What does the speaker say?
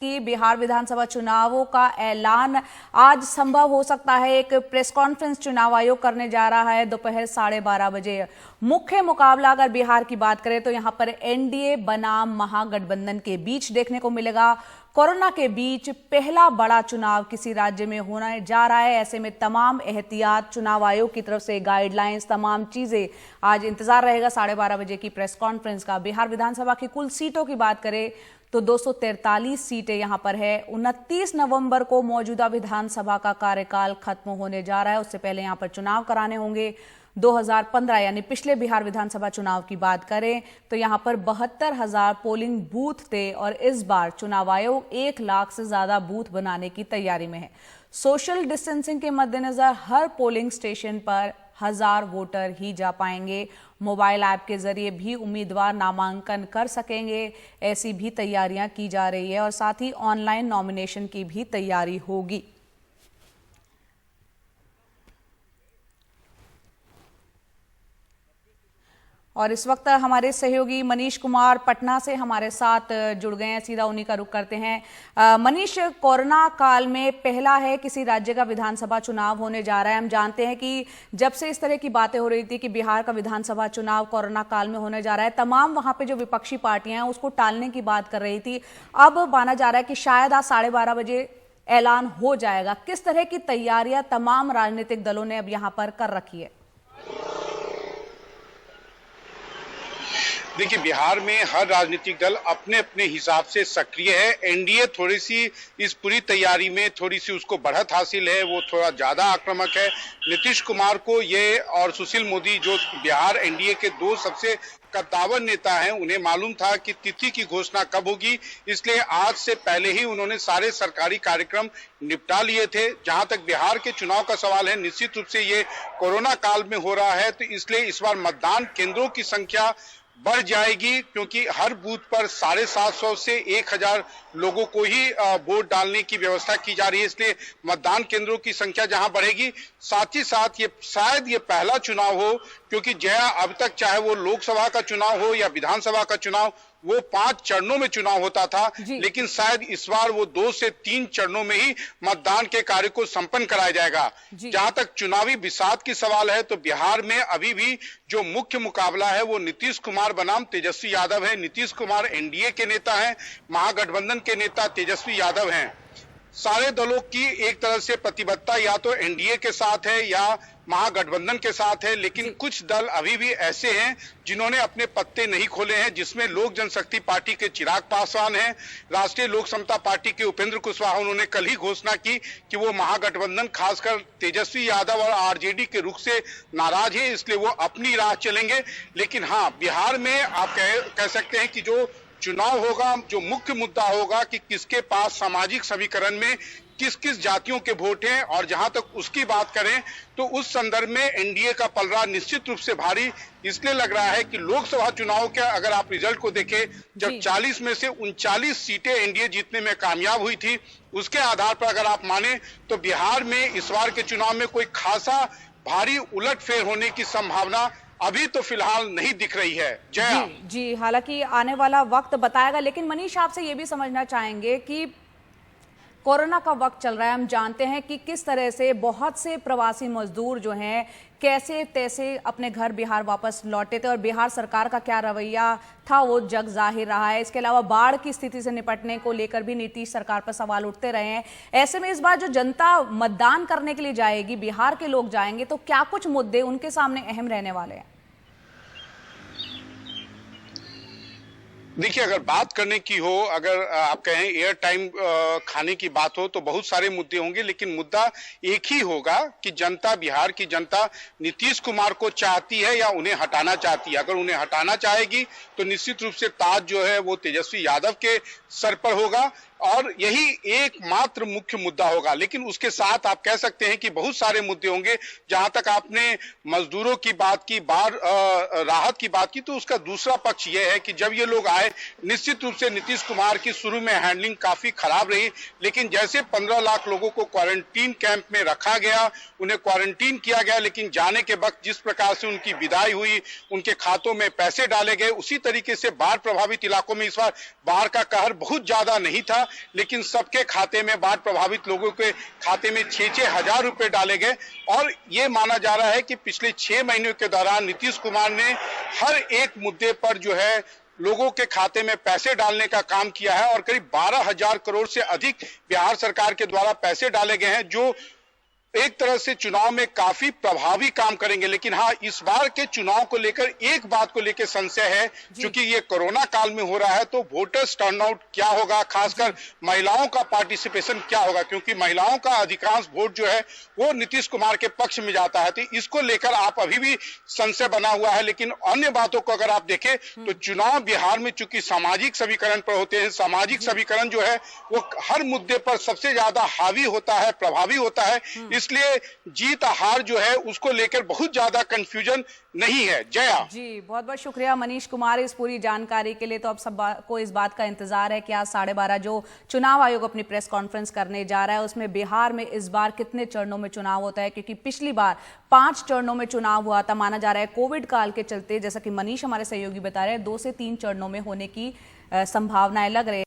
कि बिहार विधानसभा चुनावों का ऐलान आज संभव हो सकता है। एक प्रेस कॉन्फ्रेंस चुनाव आयोग करने जा रहा है दोपहर 12:30 बजे। मुख्य मुकाबला अगर बिहार की बात करें तो यहां पर एनडीए बनाम महागठबंधन के बीच देखने को मिलेगा। कोरोना के बीच पहला बड़ा चुनाव किसी राज्य में होने जा रहा है। ऐसे में तमाम एहतियात, चुनाव आयोग की तरफ से गाइडलाइंस, तमाम चीजें, आज इंतजार रहेगा 12:30 बजे की प्रेस कॉन्फ्रेंस का। बिहार विधानसभा की कुल सीटों की बात करें तो 243 सीटें यहां पर है। 29 नवंबर को मौजूदा विधानसभा का कार्यकाल खत्म होने जा रहा है। उससे पहले यहां पर चुनाव कराने होंगे। 2015 यानी पिछले बिहार विधानसभा चुनाव की बात करें तो यहां पर 72,000 पोलिंग बूथ थे और इस बार चुनाव आयोग 1 लाख से ज्यादा बूथ बनाने की तैयारी में है। सोशल डिस्टेंसिंग के मद्देनजर हर पोलिंग स्टेशन पर 1000 वोटर ही जा पाएंगे। मोबाइल ऐप के जरिए भी उम्मीदवार नामांकन कर सकेंगे। ऐसी भी तैयारियां की जा रही है और साथ ही ऑनलाइन नॉमिनेशन की भी तैयारी होगी। और इस वक्त हमारे सहयोगी मनीष कुमार पटना से हमारे साथ जुड़ गए हैं। सीधा उन्हीं का रुख करते हैं। मनीष, कोरोना काल में पहला है किसी राज्य का विधानसभा चुनाव होने जा रहा है। हम जानते हैं कि जब से इस तरह की बातें हो रही थी कि बिहार का विधानसभा चुनाव कोरोना काल में होने जा रहा है, तमाम वहां पे जो विपक्षी पार्टियां हैं उसको टालने की बात कर रही थी। अब माना जा रहा है कि शायद आज 12:30 बजे ऐलान हो जाएगा। किस तरह की तैयारियां तमाम राजनीतिक दलों ने अब यहां पर कर रखी है? देखिए, बिहार में हर राजनीतिक दल अपने अपने हिसाब से सक्रिय है। एनडीए थोड़ी सी इस पूरी तैयारी में थोड़ी सी उसको बढ़त हासिल है, वो थोड़ा ज्यादा आक्रामक है। नीतीश कुमार को ये और सुशील मोदी, जो बिहार एनडीए के 2 सबसे कद्दावर नेता हैं, उन्हें मालूम था कि तिथि की घोषणा कब होगी, इसलिए आज से पहले ही उन्होंने सारे सरकारी कार्यक्रम निपटा लिए थे। जहां तक बिहार के चुनाव का सवाल है, निश्चित रूप से ये कोरोना काल में हो रहा है, तो इसलिए इस बार मतदान केंद्रों की संख्या बढ़ जाएगी, क्योंकि हर बूथ पर 750 से 1000 लोगों को ही वोट डालने की व्यवस्था की जा रही है। इसलिए मतदान केंद्रों की संख्या जहां बढ़ेगी, साथ ही साथ ये शायद ये पहला चुनाव हो, क्योंकि जया अब तक चाहे वो लोकसभा का चुनाव हो या विधानसभा का चुनाव, वो 5 चरणों में चुनाव होता था, लेकिन शायद इस बार वो 2 से 3 चरणों में ही मतदान के कार्य को संपन्न कराया जाएगा। जहां तक चुनावी बिसात की सवाल है, तो बिहार में अभी भी जो मुख्य मुकाबला है वो नीतीश कुमार बनाम तेजस्वी यादव है। नीतीश कुमार एनडीए के नेता हैं, महागठबंधन के नेता तेजस्वी यादव हैं। सारे दलों की एक तरह से प्रतिबद्धता या तो एनडीए के साथ है या महागठबंधन के साथ है, लेकिन कुछ दल अभी भी ऐसे हैं जिन्होंने अपने पत्ते नहीं खोले हैं, जिसमें लोक जनशक्ति पार्टी के चिराग पासवान हैं, राष्ट्रीय लोक समता पार्टी के उपेंद्र कुशवाहा। उन्होंने कल ही घोषणा की कि वो महागठबंधन खासकर तेजस्वी यादव और आरजेडी के रुख से नाराज है, इसलिए वो अपनी राह चलेंगे। लेकिन हाँ, बिहार में आप कह सकते हैं कि जो चुनाव होगा, जो मुख्य मुद्दा होगा कि किसके पास सामाजिक समीकरण में किस किस जातियों के वोट हैं, और जहां तक उसकी बात करें तो उस संदर्भ में एनडीए का पलड़ा निश्चित रूप से भारी इसलिए लग रहा है कि लोकसभा चुनाव के अगर आप रिजल्ट को देखें, जब 40 में से 39 सीटें एनडीए जीतने में कामयाब हुई थी, उसके आधार पर अगर आप माने तो बिहार में इस बार के चुनाव में कोई खासा भारी उलटफेर होने की संभावना अभी तो फिलहाल नहीं दिख रही है। जया जी, हालांकि आने वाला वक्त बताएगा, लेकिन मनीष आपसे ये भी समझना चाहेंगे कि कोरोना का वक्त चल रहा है। हम जानते हैं कि किस तरह से बहुत से प्रवासी मजदूर जो हैं कैसे तैसे अपने घर बिहार वापस लौटे थे और बिहार सरकार का क्या रवैया था वो जग जाहिर रहा है। इसके अलावा बाढ़ की स्थिति से निपटने को लेकर भी नीतीश सरकार पर सवाल उठते रहे हैं। ऐसे में इस बार जो जनता मतदान करने के लिए जाएगी, बिहार के लोग जाएंगे, तो क्या कुछ मुद्दे उनके सामने अहम रहने वाले हैं? देखिए, अगर बात करने की हो, अगर आप कहें एयर टाइम खाने की बात हो, तो बहुत सारे मुद्दे होंगे, लेकिन मुद्दा एक ही होगा कि जनता, बिहार की जनता नीतीश कुमार को चाहती है या उन्हें हटाना चाहती है। अगर उन्हें हटाना चाहेगी तो निश्चित रूप से ताज जो है वो तेजस्वी यादव के सर पर होगा और यही एकमात्र मुख्य मुद्दा होगा। लेकिन उसके साथ आप कह सकते हैं कि बहुत सारे मुद्दे होंगे। जहां तक आपने मजदूरों की बात की, बाढ़ राहत की बात की, तो उसका दूसरा पक्ष यह है कि जब ये लोग आए, निश्चित रूप से नीतीश कुमार की शुरू में हैंडलिंग काफी खराब रही, लेकिन जैसे 15 लाख लोगों को क्वारंटीन कैंप में रखा गया, उन्हें क्वारंटीन किया गया, लेकिन जाने के वक्त जिस प्रकार से उनकी विदाई हुई, उनके खातों में पैसे डाले गए, उसी तरीके से बाढ़ प्रभावित इलाकों में इस बार बाढ़ का कहर बहुत ज्यादा नहीं था। लेकिन सबके खाते में, बाढ़ प्रभावित लोगों के खाते में 6-6 हजार रुपए डाले गए। और ये माना जा रहा है कि पिछले 6 महीनों के दौरान नीतीश कुमार ने हर एक मुद्दे पर जो है लोगों के खाते में पैसे डालने का काम किया है और करीब 12,000 करोड़ से अधिक बिहार सरकार के द्वारा पैसे डाले गए हैं, जो एक तरह से चुनाव में काफी प्रभावी काम करेंगे। लेकिन हाँ, इस बार के चुनाव को लेकर एक बात को लेकर संशय है, क्योंकि ये कोरोना काल में हो रहा है, तो वोटर्स टर्नआउट क्या होगा, खासकर महिलाओं का पार्टिसिपेशन क्या होगा, क्योंकि महिलाओं का अधिकांश वोट जो है वो नीतीश कुमार के पक्ष में जाता है। तो इसको लेकर आप अभी भी संशय बना हुआ है। लेकिन अन्य बातों को अगर आप देखें तो चुनाव बिहार में चूंकि सामाजिक समीकरण पर होते हैं, सामाजिक समीकरण जो है वो हर मुद्दे पर सबसे ज्यादा हावी होता है, प्रभावी होता है। इसलिए जीत हार जो है उसको लेकर बहुत ज्यादा कंफ्यूजन नहीं है। जया जी, बहुत बहुत शुक्रिया मनीष कुमार इस पूरी जानकारी के लिए। तो अब सब को इस बात का इंतजार है कि आज 12:30 जो चुनाव आयोग अपनी प्रेस कॉन्फ्रेंस करने जा रहा है उसमें बिहार में इस बार कितने चरणों में चुनाव होता है, क्योंकि पिछली बार 5 चरणों में चुनाव हुआ था। माना जा रहा है कोविड काल के चलते, जैसा कि मनीष हमारे सहयोगी बता रहे हैं, 2 से 3 चरणों में होने की संभावनाएं लग रही है।